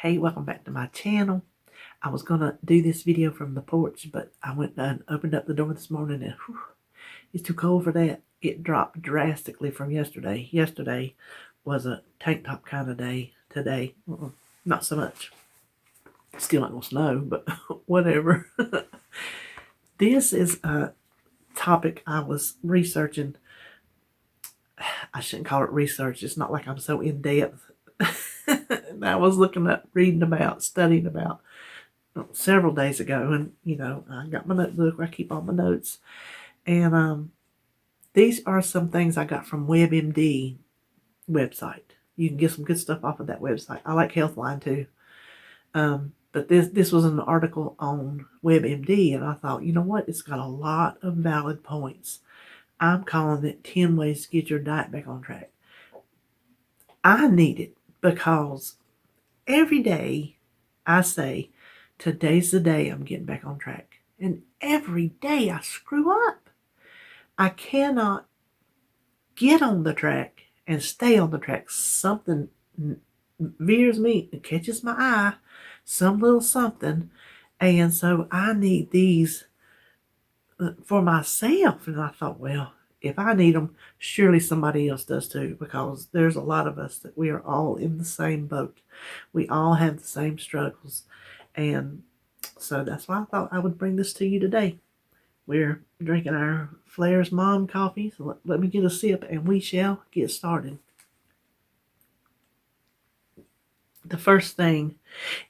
Hey, welcome back to my channel. I was going to do this video from the porch, but I went and opened up the door this morning and whew, it's too cold for that. It dropped drastically from yesterday. Yesterday was a tank top kind of day. Today, not so much. Still not going to snow, but whatever. This is a topic I was researching. I shouldn't call it research. It's not like I'm so in depth. I was looking up, reading about, studying about several days ago, and I got my notebook where I keep all my notes, and these are some things I got from WebMD website. You can get some good stuff off of that website. I like Healthline too, but this was an article on WebMD, and I thought, you know what, it's got a lot of valid points. I'm calling it 10 ways to get your diet back on track. I need it because every day I say, today's the day I'm getting back on track. And every day I screw up. I cannot get on the track and stay on the track. Something veers me and catches my eye, some little something. And so I need these for myself. And I thought, well, if I need them, surely somebody else does too, because there's a lot of us that we are all in the same boat. We all have the same struggles. And so that's why I thought I would bring this to you today. We're drinking our Flair's Mom coffee. So let me get a sip and we shall get started. The first thing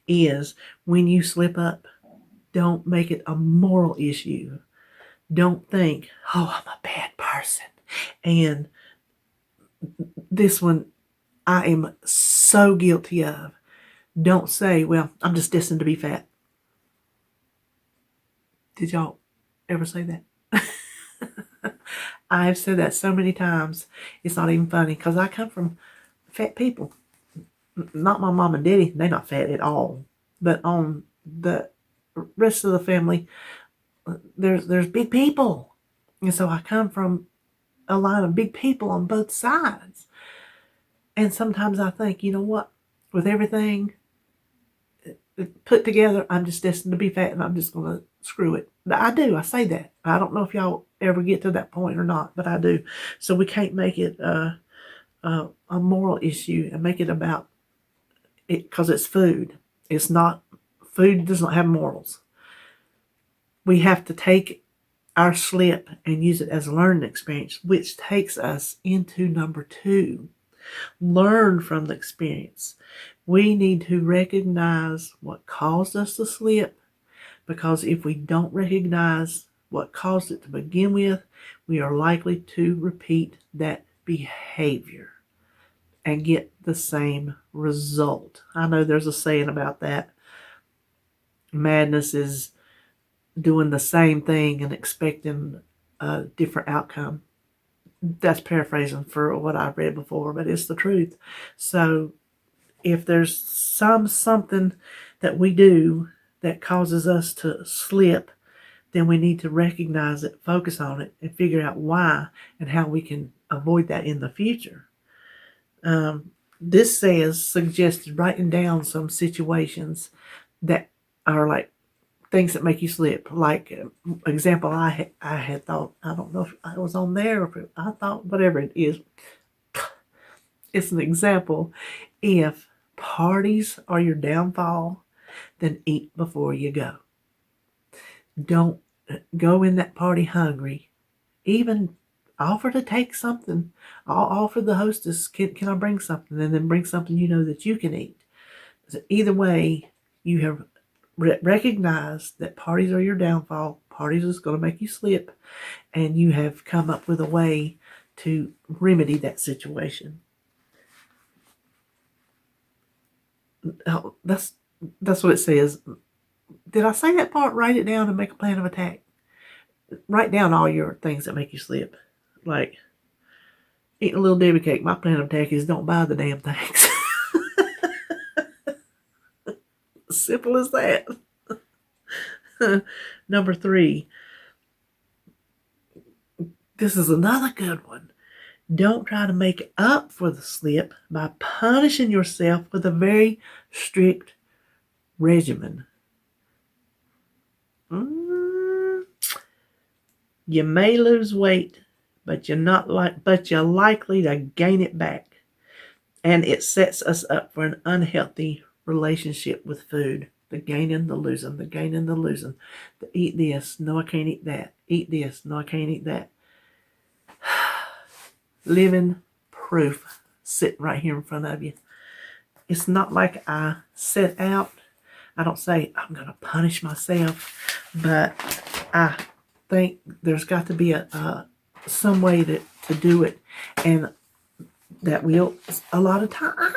is, when you slip up, don't make it a moral issue. Don't think, oh, I'm a bad person. And this one I am so guilty of. Don't say, well, I'm just destined to be fat. Did y'all ever say that? I've said that so many times, it's not even funny, because I come from fat people. Not my mom and daddy, they're not fat at all. But on the rest of the family, there's big people. And so I come from a line of big people on both sides. And sometimes I think, you know what, with everything put together, I'm just destined to be fat and I'm just going to screw it. I do. I say that. I don't know if y'all ever get to that point or not, but I do. So we can't make it a moral issue and make it about it, because it's food. It's not, food does not have morals. We have to take our slip and use it as a learning experience, which takes us into number 2. Learn from the experience. We need to recognize what caused us to slip, because if we don't recognize what caused it to begin with, we are likely to repeat that behavior and get the same result. I know there's a saying about that. Madness is doing the same thing and expecting a different outcome. That's paraphrasing for what I've read before, but it's the truth. So if there's something that we do that causes us to slip, then we need to recognize it, focus on it, and figure out why and how we can avoid that in the future. This suggested writing down some situations that are like things that make you slip. Like, example, I had thought, I don't know if I was on there, or if I thought, whatever it is. It's an example. If parties are your downfall, then eat before you go. Don't go in that party hungry. Even offer to take something. I'll offer the hostess, can I bring something? And then bring something you know that you can eat. So either way, you have recognized that parties are your downfall. Parties is going to make you slip. And you have come up with a way to remedy that situation. Oh, that's what it says. Did I say that part? Write it down and make a plan of attack. Write down all your things that make you slip. Like eating a little Debbie cake. My plan of attack is don't buy the damn things. Simple as that. Number 3. This is another good one. Don't try to make up for the slip by punishing yourself with a very strict regimen. You may lose weight, but you're likely to gain it back. And it sets us up for an unhealthy relationship with food. The gaining, the losing, the gaining, the losing. The eat this, no, I can't eat that. Eat this, no, I can't eat that. Living proof sitting right here in front of you. It's not like I set out. I don't say I'm going to punish myself, but I think there's got to be some way to do it. And that will, a lot of time.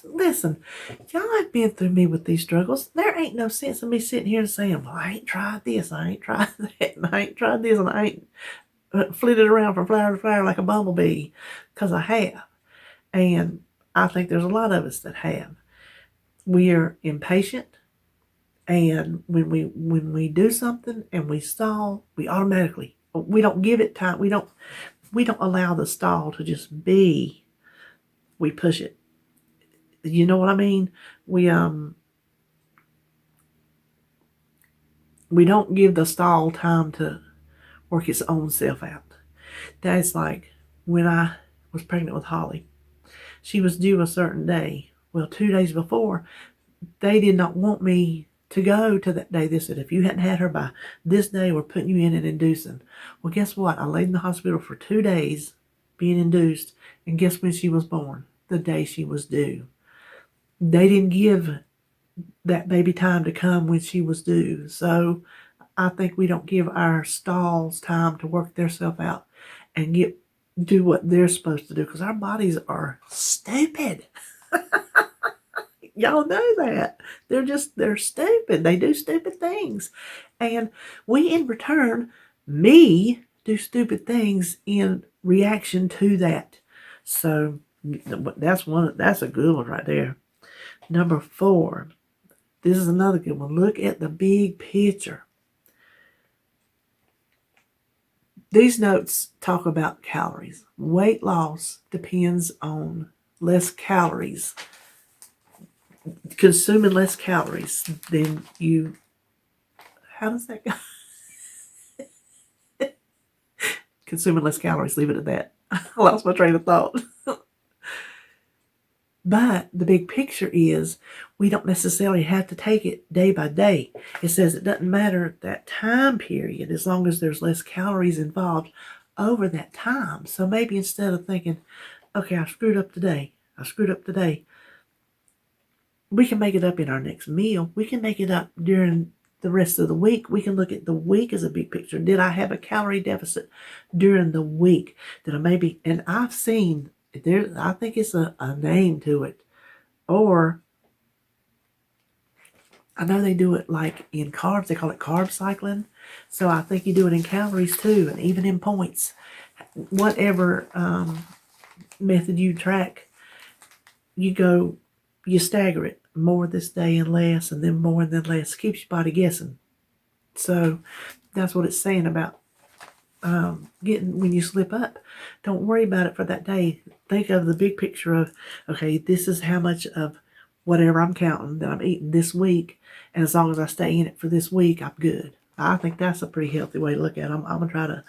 Listen, y'all have been through me with these struggles. There ain't no sense in me sitting here and saying, well, I ain't tried this, I ain't tried that, and I ain't tried this, and I ain't flitted around from flower to flower like a bumblebee, because I have. And I think there's a lot of us that have. We are impatient, and when we do something and we stall, we don't give it time. We don't allow the stall to just be. We push it. You know what I mean? We don't give the stall time to work its own self out. That's like when I was pregnant with Holly. She was due a certain day. Well, 2 days before, they did not want me to go to that day. They said, if you hadn't had her by this day, we're putting you in and inducing. Well, guess what? I laid in the hospital for 2 days being induced. And guess when she was born? The day she was due. They didn't give that baby time to come when she was due. So I think we don't give our stalls time to work themselves out and do what they're supposed to do, because our bodies are stupid. Y'all know that. They're stupid. They do stupid things. And we, in return, do stupid things in reaction to that. So that's a good one right there. Number 4. This is another good one. Look at the big picture. These notes talk about calories. Weight loss depends on less calories. Consuming less calories than you. How does that go? Consuming less calories. Leave it at that. I lost my train of thought. But the big picture is we don't necessarily have to take it day by day. It says it doesn't matter that time period as long as there's less calories involved over that time. So maybe instead of thinking, okay, I screwed up today, we can make it up in our next meal. We can make it up during the rest of the week. We can look at the week as a big picture. Did I have a calorie deficit during the week? And I've seen I think it's a name to it. Or I know they do it like in carbs. They call it carb cycling. So I think you do it in calories too, and even in points. Whatever method you track, you stagger it. More this day and less, and then more and then less. Keeps your body guessing. So that's what it's saying about when you slip up. Don't worry about it for that day. Think of the big picture of, okay, this is how much of whatever I'm counting that I'm eating this week, and as long as I stay in it for this week, I'm good. I think that's a pretty healthy way to look at it. I'm going to try to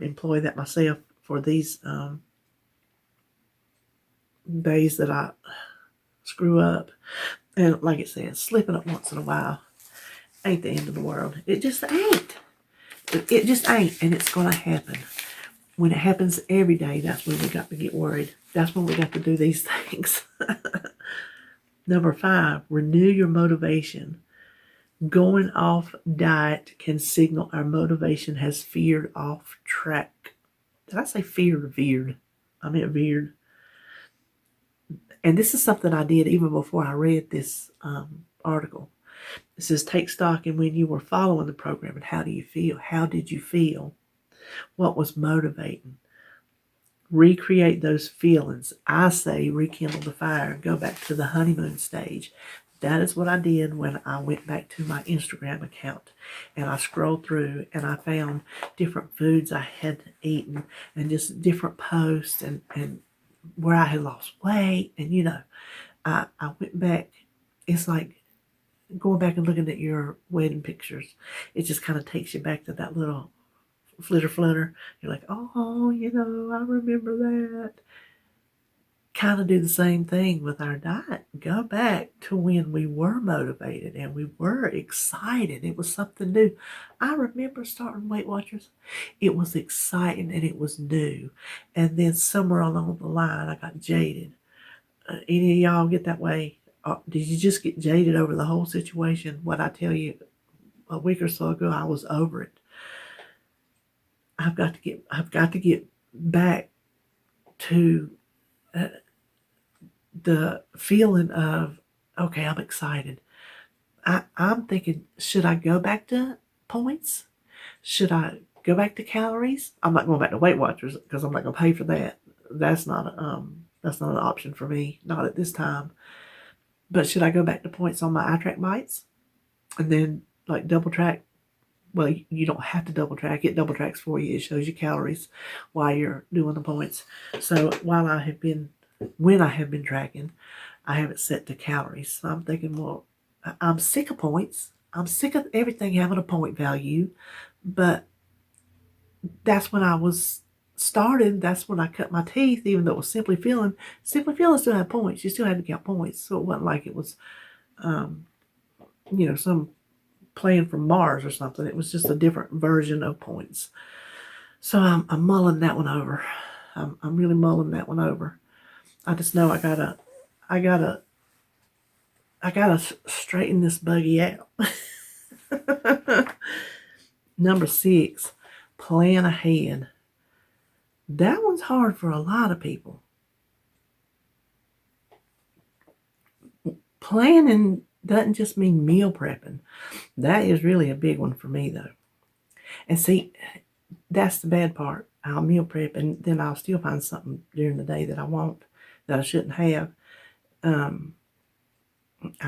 employ that myself for these days that I screw up. And like it says, slipping up once in a while ain't the end of the world. It just ain't. It just ain't, and it's going to happen. When it happens every day, that's when we got to get worried. That's when we got to do these things. Number 5, renew your motivation. Going off diet can signal our motivation has veered off track. Did I say feared or veered? I meant veered. And this is something I did even before I read this article. It says, take stock in when you were following the program and how do you feel? How did you feel? What was motivating? Recreate those feelings. I say rekindle the fire. Go back to the honeymoon stage. That is what I did when I went back to my Instagram account. And I scrolled through and I found different foods I had eaten and just different posts and where I had lost weight. And, I went back. It's like going back and looking at your wedding pictures, it just kind of takes you back to that little flutter. You're like, oh, I remember that. Kind of do the same thing with our diet. Go back to when we were motivated and we were excited. It was something new. I remember starting Weight Watchers. It was exciting and it was new. And then somewhere along the line, I got jaded. Any of y'all get that way? Did you just get jaded over the whole situation? What I tell you a week or so ago, I was over it. I've got to get back to the feeling of, okay, I'm excited. I'm thinking, should I go back to points? Should I go back to calories? I'm not going back to Weight Watchers because I'm not going to pay for that. That's not an option for me, not at this time. But should I go back to points on my iTrack bites and then like double track? Well, you don't have to double track. It double tracks for you. It shows you calories while you're doing the points. So when I have been tracking, I have it set to calories. So I'm thinking, well, I'm sick of points. I'm sick of everything having a point value. But that's when I was started. That's when I cut my teeth, even though it was Simply Feeling. Simply Feeling still had points. You still had to count points. So it wasn't like it was, some playing from Mars or something. It was just a different version of points. So I'm mulling that one over. I'm really mulling that one over. I just know I gotta straighten this buggy out. Number 6, plan ahead. That one's hard for a lot of people. Planning doesn't just mean meal prepping. That is really a big one for me, though. And see, that's the bad part. I'll meal prep, and then I'll still find something during the day that I want, that I shouldn't have. I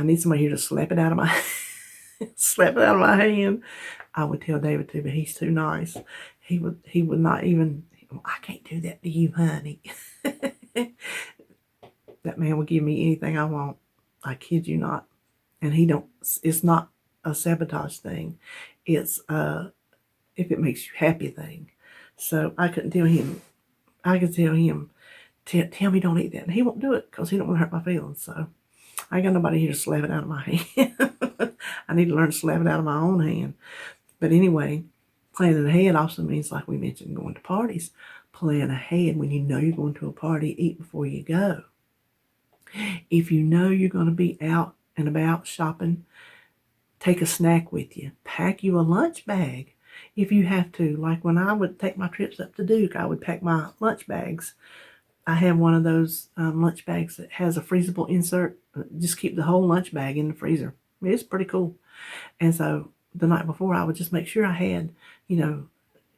need somebody here to slap it out of my hand. I would tell David to, but he's too nice. He would not even. I can't do that to you, honey. That man will give me anything I want. I kid you not. And it's not a sabotage thing. It's if it makes you happy thing. So I couldn't tell him. I could tell him, tell me don't eat that. And he won't do it because he don't want to hurt my feelings. So I ain't got nobody here to slap it out of my hand. I need to learn to slap it out of my own hand. But anyway, planning ahead also means, like we mentioned, going to parties. Plan ahead. When you know you're going to a party, eat before you go. If you know you're going to be out and about shopping, take a snack with you. Pack you a lunch bag if you have to. Like when I would take my trips up to Duke, I would pack my lunch bags. I have one of those lunch bags that has a freezable insert. Just keep the whole lunch bag in the freezer. It's pretty cool. And so the night before, I would just make sure I had,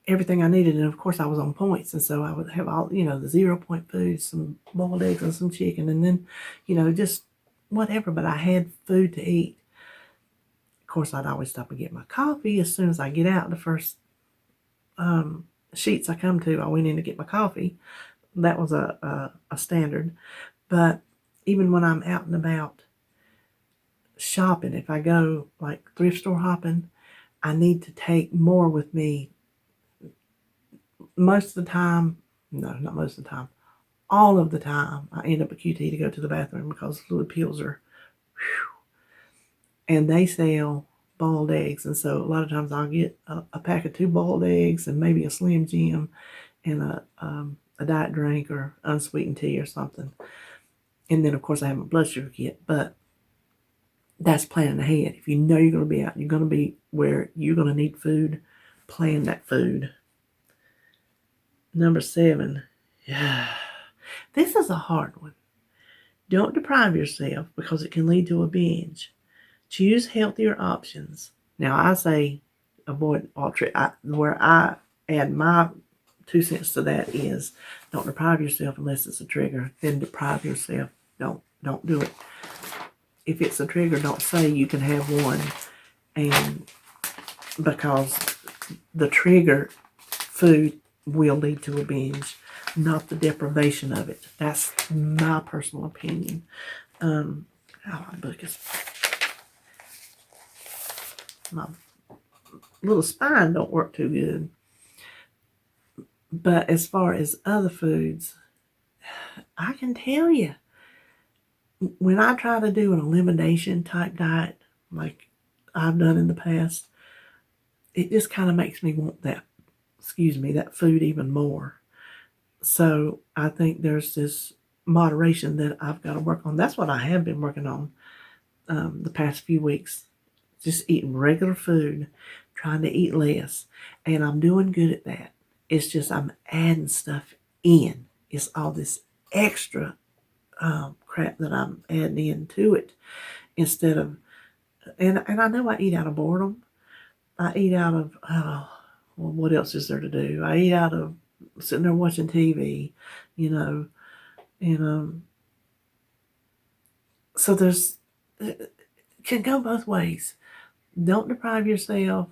everything I needed. And of course, I was on points. And so I would have all, the 0 point foods, some boiled eggs and some chicken. And then, just whatever. But I had food to eat. Of course, I'd always stop and get my coffee as soon as I get out. The first sheets I come to, I went in to get my coffee. That was a standard. But even when I'm out and about shopping, if I go like thrift store hopping, I need to take more with me. Most of the time, no, not most of the time, all of the time, I end up at QT to go to the bathroom because fluid pills are, and they sell boiled eggs. And so a lot of times I'll get a pack of 2 boiled eggs and maybe a Slim Jim and a diet drink or unsweetened tea or something. And then, of course, I have my blood sugar kit. But that's planning ahead. If you know you're going to be out, you're going to be where you're going to need food, plan that food. Number 7. Yeah. This is a hard one. Don't deprive yourself because it can lead to a binge. Choose healthier options. Now, I say avoid all where I add my 2 cents to that is don't deprive yourself unless it's a trigger. Then deprive yourself. Don't do it. If it's a trigger, don't say you can have one, and because the trigger food will lead to a binge, not the deprivation of it. That's my personal opinion. My book is my little spine don't work too good. But as far as other foods, I can tell you, when I try to do an elimination type diet, like I've done in the past, it just kind of makes me want that food even more. So I think there's this moderation that I've got to work on. That's what I have been working on the past few weeks. Just eating regular food, trying to eat less. And I'm doing good at that. It's just I'm adding stuff in. It's all this extra crap that I'm adding into it instead of, and I know I eat out of boredom. I eat out of, well, what else is there to do? I eat out of sitting there watching TV, and so it can go both ways. Don't deprive yourself,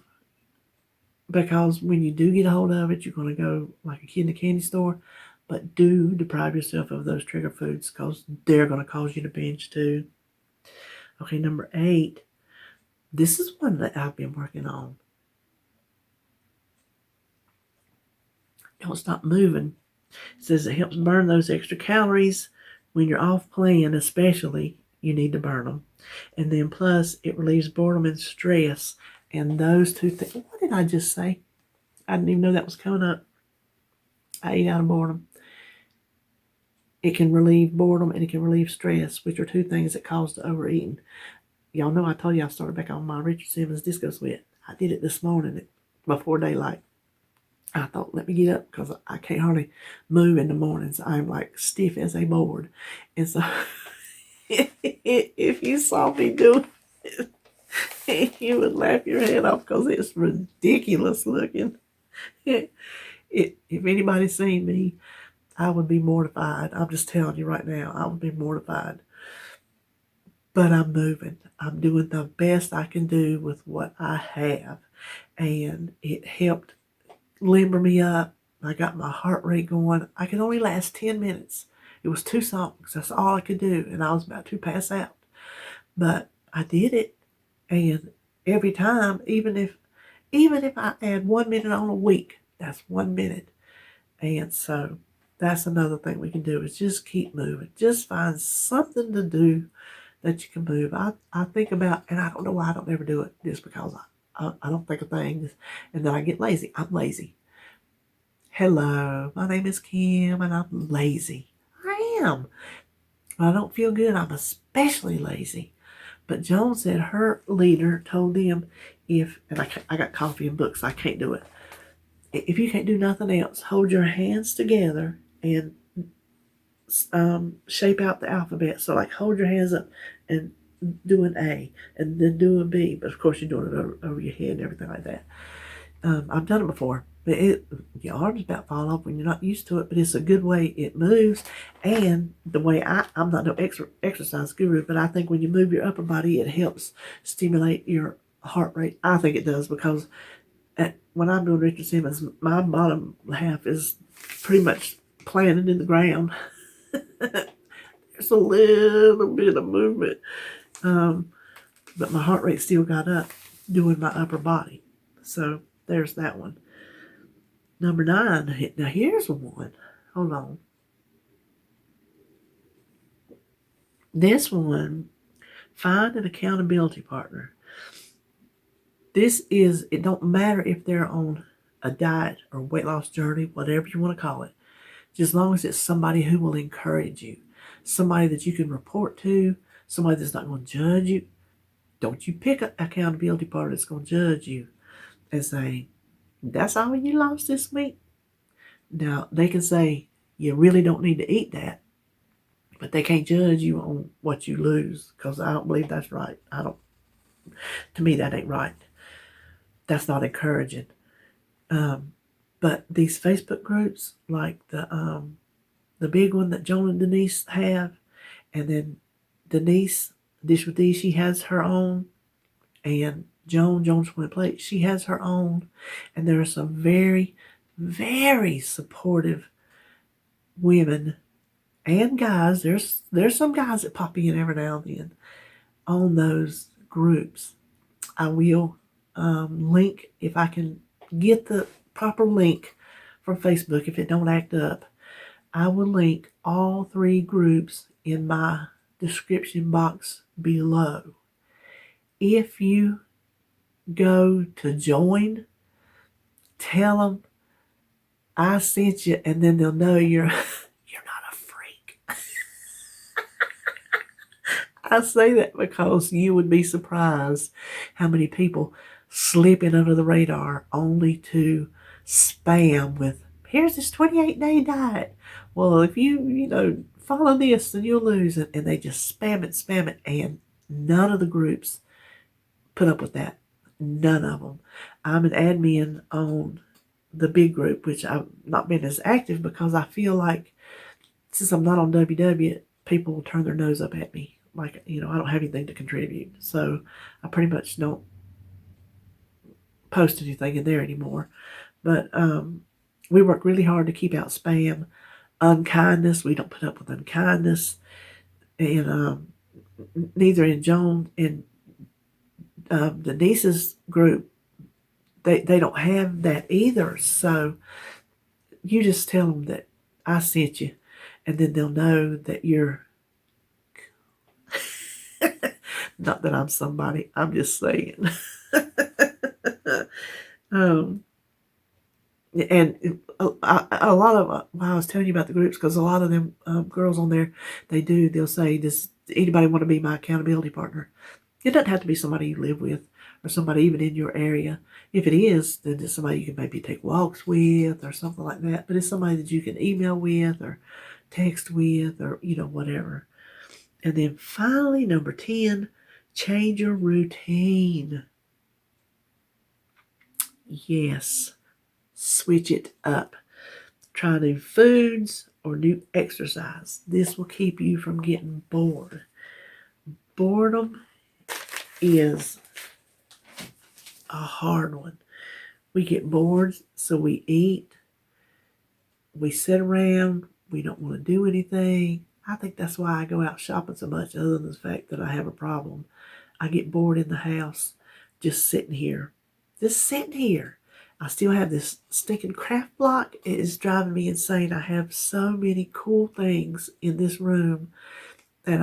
because when you do get a hold of it, you're going to go like a kid in a candy store. But do deprive yourself of those trigger foods, because they're going to cause you to binge too. Okay, number 8. This is one that I've been working on. Don't stop moving. It says it helps burn those extra calories when you're off playing, especially. You need to burn them. And then plus, it relieves boredom and stress. And those two things. What did I just say? I didn't even know that was coming up. I eat out of boredom. It can relieve boredom and it can relieve stress, which are two things that cause the overeating. Y'all know I told you I started back on my Richard Simmons Disco Sweat. I did it this morning before daylight. I thought, let me get up, because I can't hardly move in the mornings. I'm like stiff as a board. And so if you saw me do it, you would laugh your head off, because it's ridiculous looking. If anybody's seen me, I would be mortified. I'm just telling you right now, I would be mortified. But I'm moving. I'm doing the best I can do with what I have. And it helped limber me up. I got my heart rate going. I could only last 10 minutes. It was 2 songs. That's all I could do. And I was about to pass out. But I did it. And every time, even if I add 1 minute on a week, that's 1 minute. And so that's another thing we can do, is just keep moving. Just find something to do that you can move. I think about, and I don't know why I don't ever do it, just because I don't think of things, and then I get lazy. I'm lazy. Hello, my name is Kim, and I'm lazy. I am. When I don't feel good, I'm especially lazy. But Joan said her leader told them, I got coffee and books, I can't do it. If you can't do nothing else, hold your hands together and shape out the alphabet. So like hold your hands up and do an A, and then do a B. But of course you're doing it over your head and everything like that. I've done it before. But your arms about fall off when you're not used to it. But it's a good way it moves. And the way I'm not no exercise guru, but I think when you move your upper body, it helps stimulate your heart rate. I think it does, because when I'm doing Richard Simmons, my bottom half is pretty much planted in the ground. There's a little bit of movement. But my heart rate still got up doing my upper body. So there's that one. Number 9. Now here's one. Hold on. This one, find an accountability partner. It don't matter if they're on a diet or weight loss journey, whatever you want to call it. Just as long as it's somebody who will encourage you, somebody that you can report to, somebody that's not going to judge you. Don't you pick an accountability partner that's going to judge you and say, that's all you lost this week? Now, they can say, you really don't need to eat that, but they can't judge you on what you lose, because I don't believe that's right. To me, that ain't right. That's not encouraging. But these Facebook groups, like the big one that Joan and Denise have, and then Denise, Dish with D, she has her own, and Joan's One Plate, she has her own, and there are some very, very supportive women and guys. There's some guys that pop in every now and then on those groups. I will link, if I can get the proper link from Facebook, if it don't act up, I will link all 3 groups in my description box below. If you go to join, tell them I sent you, and then they'll know you're not a freak. I say that because you would be surprised how many people slip in under the radar only to spam with, here's this 28-day diet. Well, if you follow this, then you'll lose it. And they just spam it. And none of the groups put up with that. None of them. I'm an admin on the big group, which I've not been as active because I feel like since I'm not on WW, people will turn their nose up at me. Like, I don't have anything to contribute. So I pretty much don't post anything in there anymore. But we work really hard to keep out spam, unkindness. We don't put up with unkindness. And neither in Joan and Denise's group, they don't have that either. So you just tell them that I sent you, and then they'll know that you're not that I'm somebody, I'm just saying. And a lot of, I was telling you about the groups, because a lot of them girls on there, they'll say, does anybody want to be my accountability partner? It doesn't have to be somebody you live with or somebody even in your area. If it is, then it's somebody you can maybe take walks with or something like that. But it's somebody that you can email with or text with or, whatever. And then finally, number 10, change your routine. Yes, switch it up. Try new foods or new exercise. This will keep you from getting bored. Boredom is a hard one. We get bored, so we eat. We sit around. We don't want to do anything. I think that's why I go out shopping so much, other than the fact that I have a problem. I get bored in the house just sitting here. Just sitting here. I still have this stinking craft block. It is driving me insane. I have so many cool things in this room that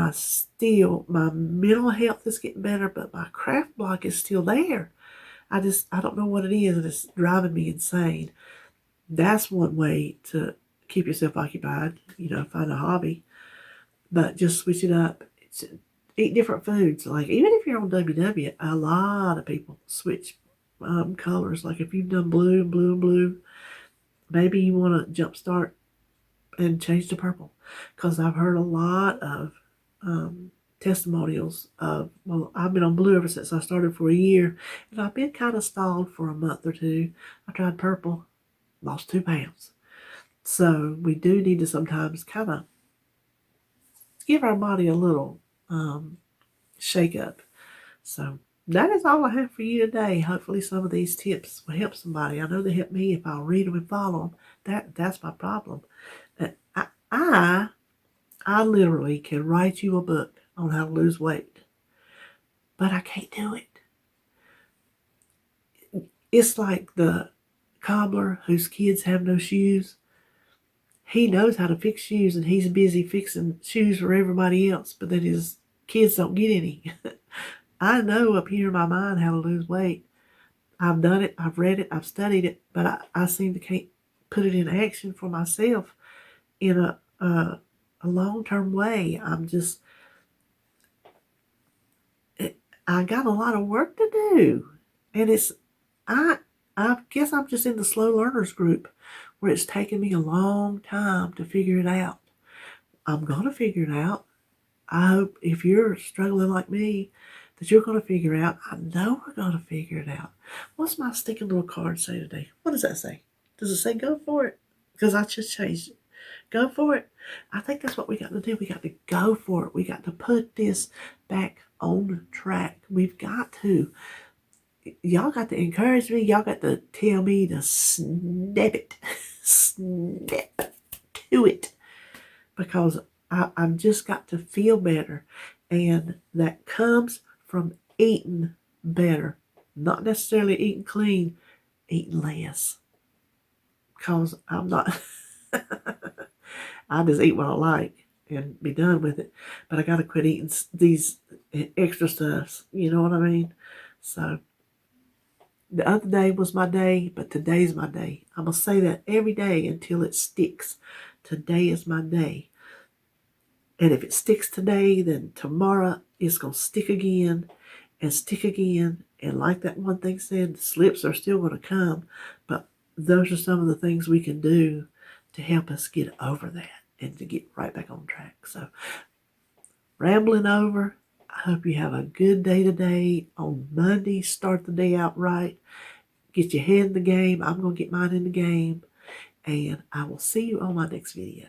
my mental health is getting better, but my craft block is still there. I don't know what it is, and it's driving me insane. That's one way to keep yourself occupied, find a hobby. But just switch it up. Eat different foods. Like, even if you're on WW, a lot of people switch colors. Like, if you've done blue and blue and blue, maybe you want to jumpstart and change to purple. Because I've heard a lot of testimonials of, well, I've been on blue ever since I started for a year, and I've been kind of stalled for a month or two. I tried purple, lost 2 pounds. So we do need to sometimes kind of give our body a little shake up. So that is all I have for you today. Hopefully some of these tips will help somebody. I know they help me if I'll read them and follow them. That's my problem. I literally can write you a book on how to lose weight, but I can't do it. It's like the cobbler whose kids have no shoes. He knows how to fix shoes, and he's busy fixing shoes for everybody else, but then his kids don't get any. I know up here in my mind how to lose weight. I've done it, I've read it, I've studied it, but I seem to can't put it in action for myself in a long-term way. I got a lot of work to do, and I guess I'm just in the slow learners group where it's taken me a long time to figure it out. I'm going to figure it out. I hope if you're struggling like me that you're going to figure out. I know we're going to figure it out. What's my stinking little card say today? What does that say? Does it say go for it? Because I just changed it. Go for it. I think that's what we got to do. We got to go for it. We got to put this back on track. We've got to. Y'all got to encourage me. Y'all got to tell me to snap to it. Because I've just got to feel better. And that comes from eating better, Not necessarily eating clean, eating less. Because I'm not, I just eat what I like and be done with it. But I got to quit eating these extra stuffs. You know what I mean? So the other day was my day, but today's my day. I'm going to say that every day until it sticks. Today is my day. And if it sticks today, then tomorrow it's going to stick again and stick again. And like that one thing said, the slips are still going to come. But those are some of the things we can do to help us get over that and to get right back on track. So, rambling over, I hope you have a good day today. On Monday, start the day out right. Get your head in the game. I'm going to get mine in the game. And I will see you on my next video.